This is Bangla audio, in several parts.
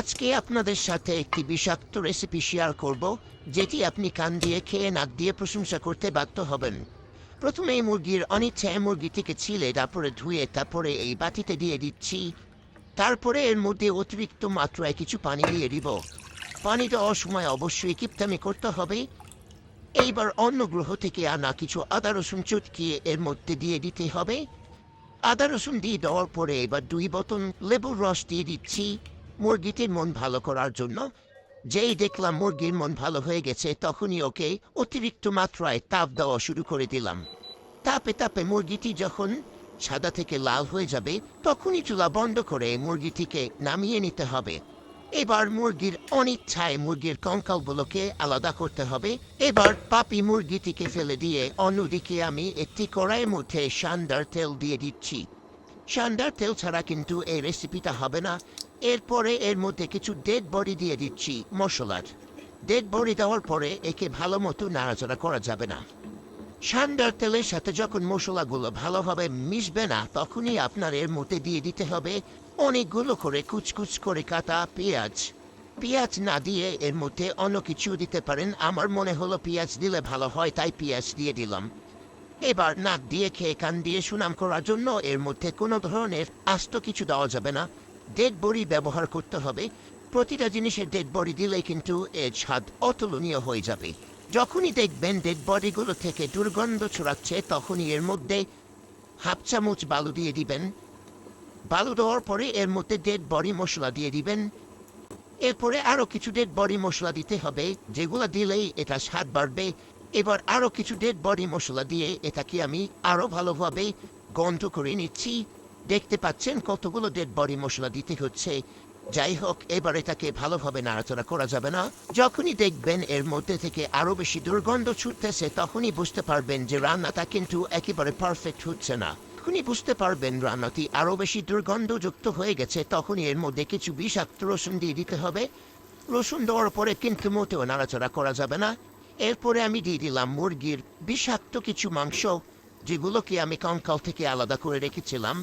আজকে আপনাদের সাথে একটি বিষাক্ত রেসিপি শেয়ার করব, যেটি আপনি কান দিয়ে খেয়ে নাক দিয়ে প্রশংসা করতে বাধ্য হবেন। প্রথমে এই মুরগির অনিচ্ছায় মুরগিটিকে ছিলে, তারপরে ধুয়ে, তারপরে এই বাটিতে দিয়ে দিচ্ছি। তারপরে এর মধ্যে অতিরিক্ত মাত্রায় কিছু পানি দিয়ে দিব। পানি দেওয়ার সময় অবশ্যই কিপটামি করতে হবে। এইবার অন্য গ্রহ থেকে আনা কিছু আদা রসুন চটকিয়ে এর মধ্যে দিয়ে দিতে হবে। আদা রসুন দিয়ে দেওয়ার পরে এবার 2 বোতল লেবুর রস দিয়ে দিচ্ছি মুরগিটির মন ভালো করার জন্য। যেই দেখলাম মুরগির মন ভালো হয়ে গেছে, তখনই ওকে অতিরিক্ত মাত্রায় তাপ দেওয়া শুরু করে দিলাম। তাপে তাপে মুরগিটি যখন সাদা থেকে লাল হয়ে যাবে, তখনই চুলা বন্ধ করে মুরগিটিকে নামিয়ে নিতে হবে। এবার মুরগির অনিচ্ছায় মুরগির কঙ্কালগুলোকে আলাদা করতে হবে। এবার পাপি মুরগিটিকে ফেলে দিয়ে অন্যদিকে আমি একটি কড়াইয়ের মধ্যে সান্দার তেল দিয়ে দিচ্ছি। সান্দার তেল ছাড়া কিন্তু এই রেসিপিটা হবে না। এরপরে এর মধ্যে কিছু ডেড বডি দিয়ে দিচ্ছি মশলার। ডেড বডি দেওয়ার পরে একে ভালো মতো নাড়াচাড়া করা যাবে না। সান্দার তেলের সাথে যখন মশলাগুলো ভালোভাবে মিশবে না, তখনই আপনার এর মধ্যে দিয়ে দিতে হবে অনেকগুলো করে কুচকুচ করে কাটা পেঁয়াজ। পেঁয়াজ না দিয়ে এর মধ্যে অন্য কিছু দিতে পারেন, আমার মনে হলো পেঁয়াজ দিলে ভালো হয়, তাই পেঁয়াজ দিয়ে দিলাম। এবার নাক দিয়ে খেয়ে কান দিয়ে সুনাম করার জন্য এর মধ্যে কোনো ধরনের আস্ত কিছু দেওয়া যাবে না। ডেড বড়ি ব্যবহার করতে হবে। প্রতিটা জিনিসের ডেড বডি দিলে কিন্তু এর স্বাদ অতুলনীয় হয়ে যাবে। যখনই দেখবেন ডেড বডিগুলো থেকে দুর্গন্ধ ছড়াচ্ছে, তখনই এর মধ্যে হাফ চামচ বালু দিয়ে দিবেন। বালু দেওয়ার পরে এর মধ্যে ডেড বডি মশলা দিয়ে দিবেন। এরপরে আরও কিছু ডেড বডি মশলা দিতে হবে, যেগুলো দিলেই এটা স্বাদ বাড়বে। এবার আরও কিছু ডেড বডি মশলা দিয়ে এটাকে আমি আরও ভালোভাবে গন্ধ করে নিচ্ছি। দেখতে পাচ্ছেন কতগুলো ডেড বডি মশলা দিতে হচ্ছে। যাই হোক, এবার এটাকে ভালোভাবে নাড়াচাড়া করা যাবে না। যখনই দেখবেন এর মধ্যে থেকে আরও বেশি দুর্গন্ধ ছুটতেছে, তখনই বুঝতে পারবেন যে রান্নাটা কিন্তু একেবারে পারফেক্ট হচ্ছে না। যখনই বুঝতে পারবেন রান্নাটি আরও বেশি দুর্গন্ধযুক্ত হয়ে গেছে, তখনই এর মধ্যে কিছু বিষাক্ত রসুন দিয়ে দিতে হবে। রসুন দেওয়ার পরে কিন্তু মোটেও নাড়াচাড়া করা যাবে না। এরপরে আমি দিয়ে দিলাম মুরগির বিষাক্ত কিছু মাংস, যেগুলোকে আমি কঙ্কাল থেকে আলাদা করে রেখেছিলাম।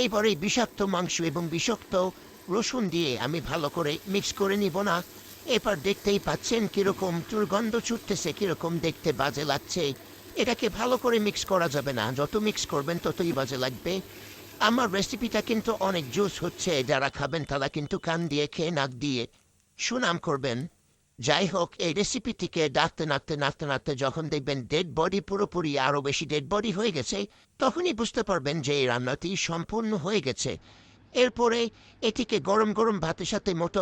এইবারে বিষাক্ত মাংস এবং বিষাক্ত রসুন দিয়ে আমি ভালো করে মিক্স করে নিব না। এবার দেখতেই পাচ্ছেন কিরকম দুর্গন্ধ ছুটতেছে, কিরকম দেখতে বাজে লাগছে। এটাকে ভালো করে মিক্স করা যাবে না, যত মিক্স করবেন ততই বাজে লাগবে। আমার রেসিপিটা কিন্তু অনেক জুস হচ্ছে, যারা খাবেন তারা কিন্তু কান দিয়ে খেয়ে নাক দিয়ে সুনাম করবেন। যাই হোক, এই রেসিপিটিকে নাড়তে নাড়তে নাড়তে নাড়তে যখন দেখবেন ডেড বডি পুরোপুরি আরও বেশি ডেড বডি হয়ে গেছে, তখনই বুঝতে পারবেন যে এই রান্নাটি সম্পূর্ণ হয়ে গেছে। এরপরে এটিকে গরম গরম ভাতের সাথে মোটো